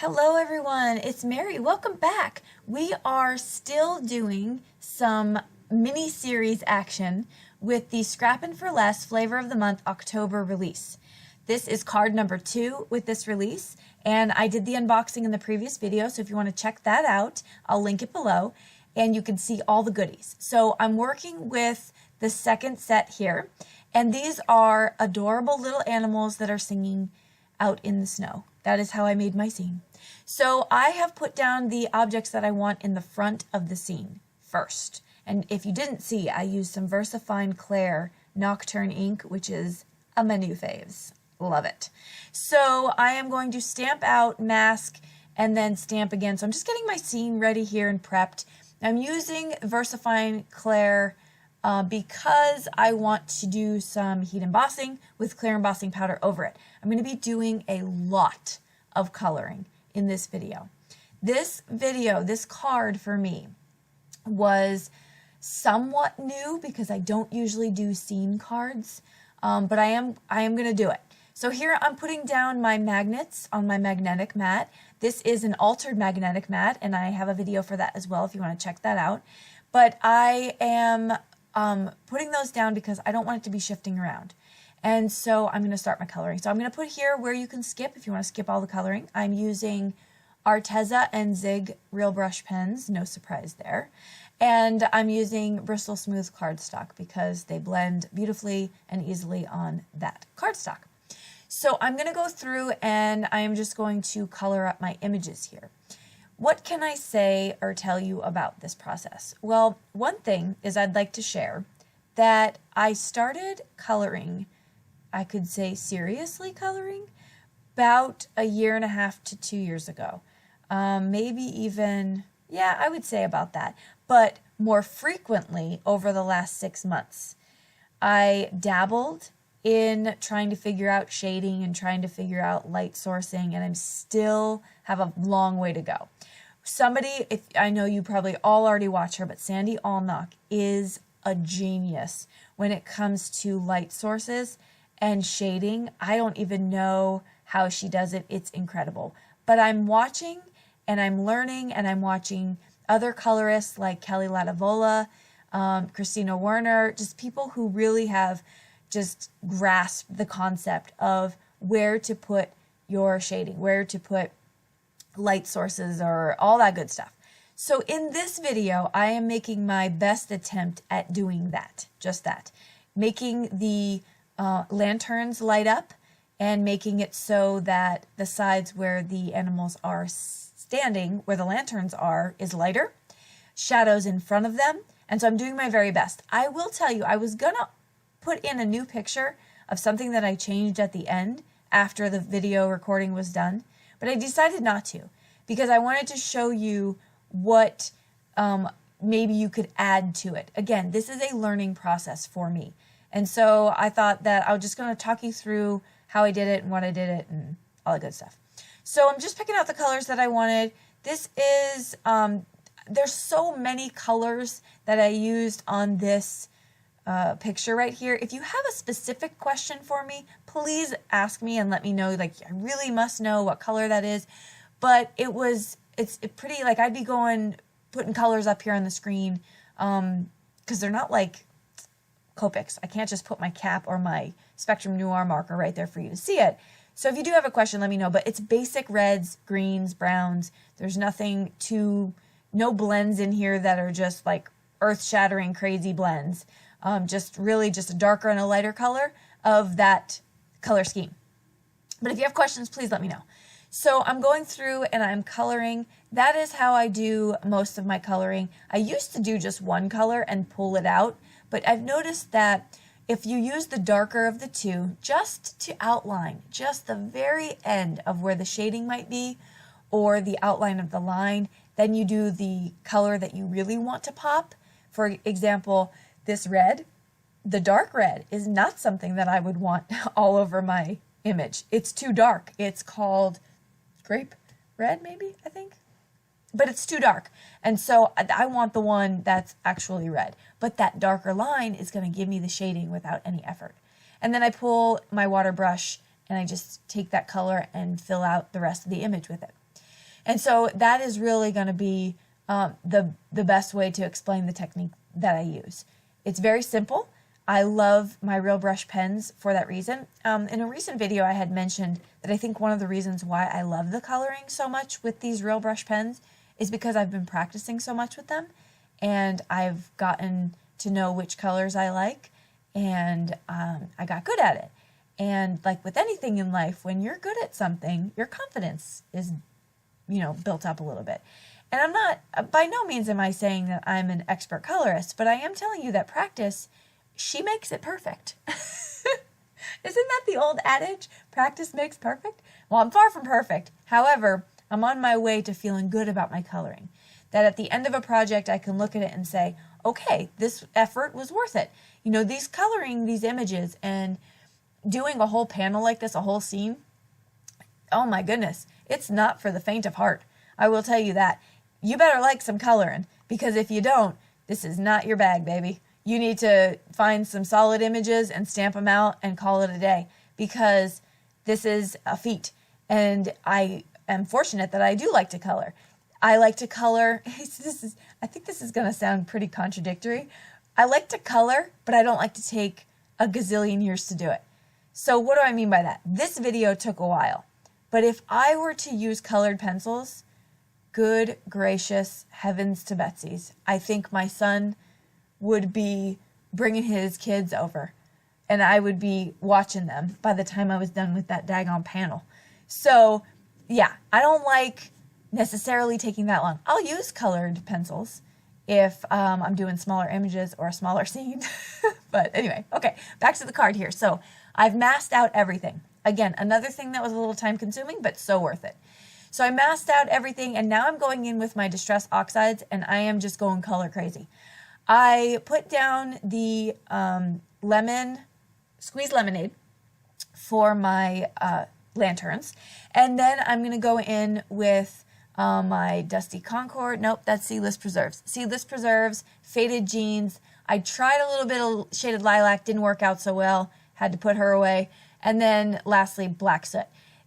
Hello everyone, it's Mary. Welcome back. We are still doing some mini-series action with the Scrappin' for Less Flavor of the Month October release. This is card number 2 with this release, and I did the unboxing in the previous video, so if you want to check that out, I'll link it below, and you can see all the goodies. So I'm working with the second set here, and these are adorable little animals that are singing out in the snow. That is how I made my scene. So I have put down the objects that I want in the front of the scene first. And if you didn't see, I used some VersaFine Clair Nocturne ink, which is my new faves. Love it. So I am going to stamp out, mask, and then stamp again. So I'm just getting my scene ready here and prepped. I'm using VersaFine Clair because I want to do some heat embossing with clear embossing powder over it. I'm going to be doing a lot of coloring in this video. This card for me was somewhat new because I don't usually do scene cards, but I am going to do it. So here I'm putting down my magnets on my magnetic mat. This is an altered magnetic mat, and I have a video for that as well if you want to check that out. But I am putting those down because I don't want it to be shifting around. And so I'm going to start my coloring. So I'm going to put here where you can skip if you want to skip all the coloring. I'm using Arteza and Zig Real Brush pens, no surprise there. And I'm using Bristol Smooth cardstock because they blend beautifully and easily on that cardstock. So I'm going to go through and I am just going to color up my images here. What can I say or tell you about this process? Well, one thing is I'd like to share that I started coloring, I could say seriously coloring, about 1.5 to 2 years ago. Maybe even, yeah, I would say about that. But more frequently over the last 6 months. I dabbled in trying to figure out shading and trying to figure out light sourcing, and I still have a long way to go. Somebody, if I know you probably all already watch her, but Sandy Allnock is a genius when it comes to light sources and shading. I don't even know how she does it. It's incredible. But I'm watching and I'm learning and I'm watching other colorists like Kelly Latavola, Christina Werner, just people who really have just grasped the concept of where to put your shading, where to put light sources or all that good stuff. So in this video, I am making my best attempt at doing that, just that. Making the lanterns light up and making it so that the sides where the animals are standing, where the lanterns are, is lighter. Shadows in front of them. And so I'm doing my very best. I will tell you, I was gonna put in a new picture of something that I changed at the end after the video recording was done, but I decided not to because I wanted to show you what maybe you could add to it. Again, this is a learning process for me. And so I thought that I was just going to talk you through how I did it and what I did it and all that good stuff. So I'm just picking out the colors that I wanted. This is, there's so many colors that I used on this picture right here. If you have a specific question for me, please ask me and let me know. Like, I really must know what color that is. But it's pretty, like, I'd be putting colors up here on the screen because they're not like Copics. I can't just put my cap or my Spectrum Noir marker right there for you to see it. So if you do have a question, let me know. But it's basic reds, greens, browns. There's no blends in here that are just like earth-shattering crazy blends. Just really just a darker and a lighter color of that color scheme. But if you have questions, please let me know. So I'm going through and I'm coloring. That is how I do most of my coloring. I used to do just one color and pull it out, but I've noticed that if you use the darker of the two just to outline just the very end of where the shading might be or the outline of the line, then you do the color that you really want to pop. For example, this red, the dark red, is not something that I would want all over my image. It's too dark. It's called grape red, maybe, I think. But it's too dark. And so I want the one that's actually red. But that darker line is going to give me the shading without any effort. And then I pull my water brush and I just take that color and fill out the rest of the image with it. And so that is really going to be the best way to explain the technique that I use. It's very simple. I love my real brush pens for that reason. In a recent video, I had mentioned that I think one of the reasons why I love the coloring so much with these real brush pens is because I've been practicing so much with them, and I've gotten to know which colors I like, and I got good at it. And like with anything in life, when you're good at something, your confidence is, built up a little bit. And I'm not, by no means am I saying that I'm an expert colorist, but I am telling you that practice, she makes it perfect. Isn't that the old adage? Practice makes perfect? Well, I'm far from perfect. However, I'm on my way to feeling good about my coloring. That at the end of a project, I can look at it and say, okay, this effort was worth it. These coloring these images and doing a whole panel like this, a whole scene, oh my goodness, it's not for the faint of heart. I will tell you that. You better like some coloring, because if you don't, this is not your bag, baby. You need to find some solid images and stamp them out and call it a day, because this is a feat. And I am fortunate that I do like to color. I like to color, I think this is going to sound pretty contradictory. I like to color, but I don't like to take a gazillion years to do it. So what do I mean by that? This video took a while, but if I were to use colored pencils, good gracious heavens to Betsy's, I think my son would be bringing his kids over, and I would be watching them by the time I was done with that daggone panel. So yeah, I don't like necessarily taking that long. I'll use colored pencils if I'm doing smaller images or a smaller scene. But anyway, okay, back to the card here. So I've masked out everything. Again, another thing that was a little time consuming, but so worth it. So I masked out everything, and now I'm going in with my Distress Oxides, and I am just going color crazy. I put down the squeezed lemonade for my lanterns, and then I'm going to go in with my Dusty Concord. Nope, that's Seedless Preserves. Seedless Preserves, Faded Jeans. I tried a little bit of Shaded Lilac, didn't work out so well, had to put her away. And then lastly, Black Soot.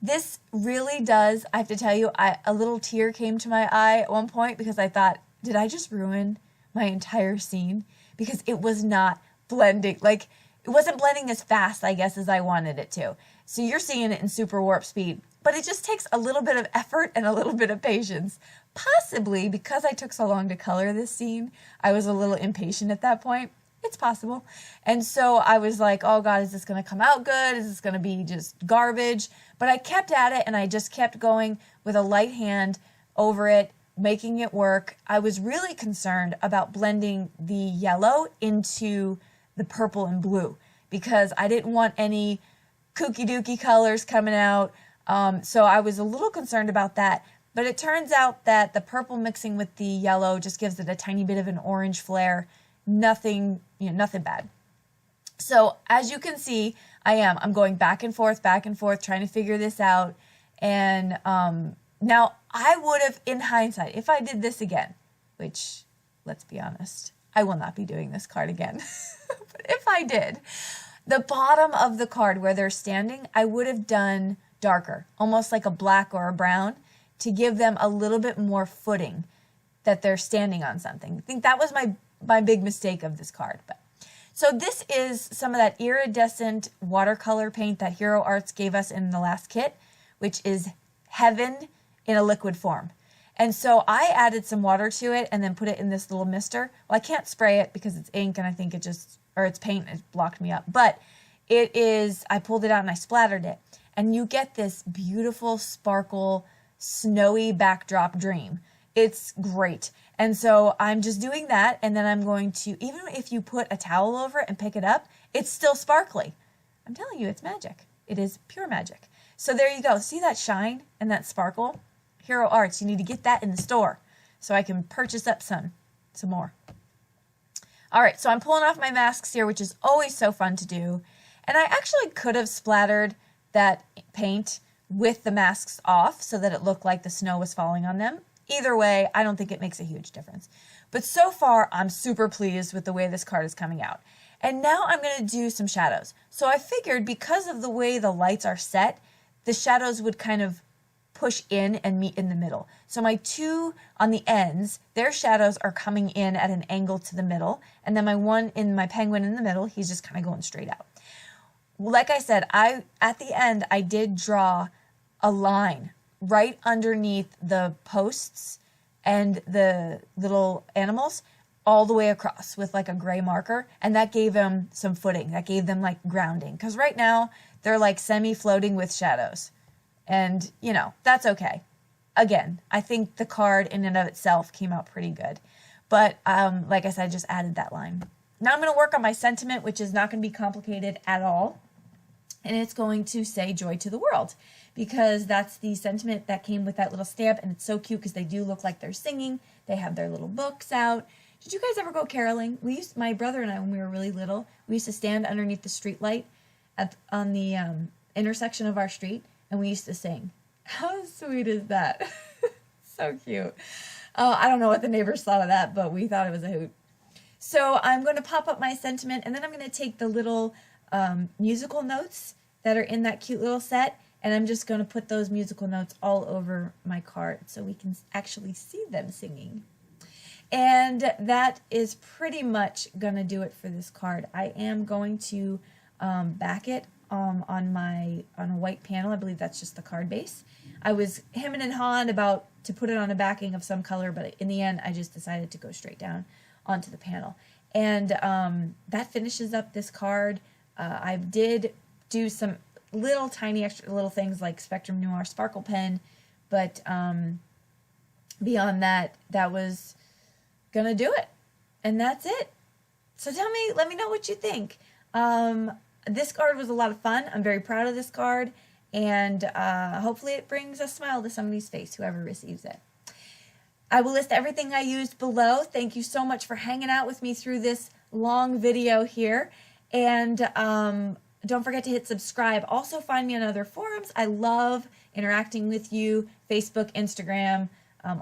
This really does, I have to tell you, a little tear came to my eye at one point because I thought, did I just ruin my entire scene? Because it was not blending, it wasn't blending as fast, I guess, as I wanted it to. So you're seeing it in super warp speed, but it just takes a little bit of effort and a little bit of patience. Possibly because I took so long to color this scene, I was a little impatient at that point. It's possible. And so I was like, oh God, is this going to come out good? Is this going to be just garbage? But I kept at it, and I just kept going with a light hand over it, making it work. I was really concerned about blending the yellow into the purple and blue because I didn't want any kooky dooky colors coming out. So I was a little concerned about that. But it turns out that the purple mixing with the yellow just gives it a tiny bit of an orange flare. Nothing, nothing bad. So as you can see, I'm going back and forth, trying to figure this out. And now I would have, in hindsight, if I did this again, which, let's be honest, I will not be doing this card again. But if I did, the bottom of the card where they're standing, I would have done darker, almost like a black or a brown, to give them a little bit more footing that they're standing on something. I think that was my big mistake of this card. But so this is some of that iridescent watercolor paint that Hero Arts gave us in the last kit, which is heaven in a liquid form. And so I added some water to it and then put it in this little mister. Well, I can't spray it because it's ink and I think it's paint, it blocked me up. But I pulled it out and I splattered it. And you get this beautiful sparkle, snowy backdrop dream. It's great. And so I'm just doing that, and then I'm going to, even if you put a towel over it and pick it up, it's still sparkly. I'm telling you, it's magic. It is pure magic. So there you go. See that shine and that sparkle? Hero Arts, you need to get that in the store so I can purchase up some more. All right, so I'm pulling off my masks here, which is always so fun to do. And I actually could have splattered that paint with the masks off so that it looked like the snow was falling on them. Either way, I don't think it makes a huge difference. But so far, I'm super pleased with the way this card is coming out. And now I'm going to do some shadows. So I figured because of the way the lights are set, the shadows would kind of push in and meet in the middle. So my two on the ends, their shadows are coming in at an angle to the middle, and then my penguin in the middle, he's just kind of going straight out. Like I said, at the end, I did draw a line right underneath the posts and the little animals all the way across with like a gray marker, and that gave them some footing. That gave them like grounding, because right now they're like semi-floating with shadows, and you know, that's okay. Again, I think the card in and of itself came out pretty good, but like I said, I just added that line. Now I'm going to work on my sentiment, which is not going to be complicated at all, and it's going to say joy to the world, because that's the sentiment that came with that little stamp, and it's so cute because they do look like they're singing. They have their little books out. Did you guys ever go caroling? My brother and I, when we were really little, we used to stand underneath the street light on the intersection of our street, and we used to sing. How sweet is that? So cute. I don't know what the neighbors thought of that, but we thought it was a hoot. So I'm going to pop up my sentiment, and then I'm going to take the little musical notes that are in that cute little set, and I'm just going to put those musical notes all over my card so we can actually see them singing. And that is pretty much going to do it for this card. I am going to back it on a white panel. I believe that's just the card base. I was hemming and hawing about to put it on a backing of some color, but in the end I just decided to go straight down onto the panel. And that finishes up this card. I did do some little tiny extra little things like Spectrum Noir Sparkle Pen, but beyond that, that was gonna do it, and that's it. So let me know what you think. This card was a lot of fun. I'm very proud of this card, and hopefully it brings a smile to somebody's face, whoever receives it. I will list everything I used below. Thank you so much for hanging out with me through this long video here, and don't forget to hit subscribe. Also find me on other forums. I love interacting with you, Facebook, Instagram,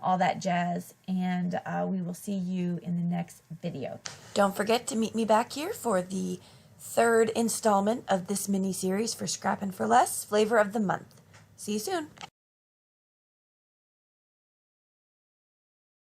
all that jazz, and we will see you in the next video. Don't forget to meet me back here for the third installment of this mini series for Scrappin' for Less, Flavor of the Month. See you soon.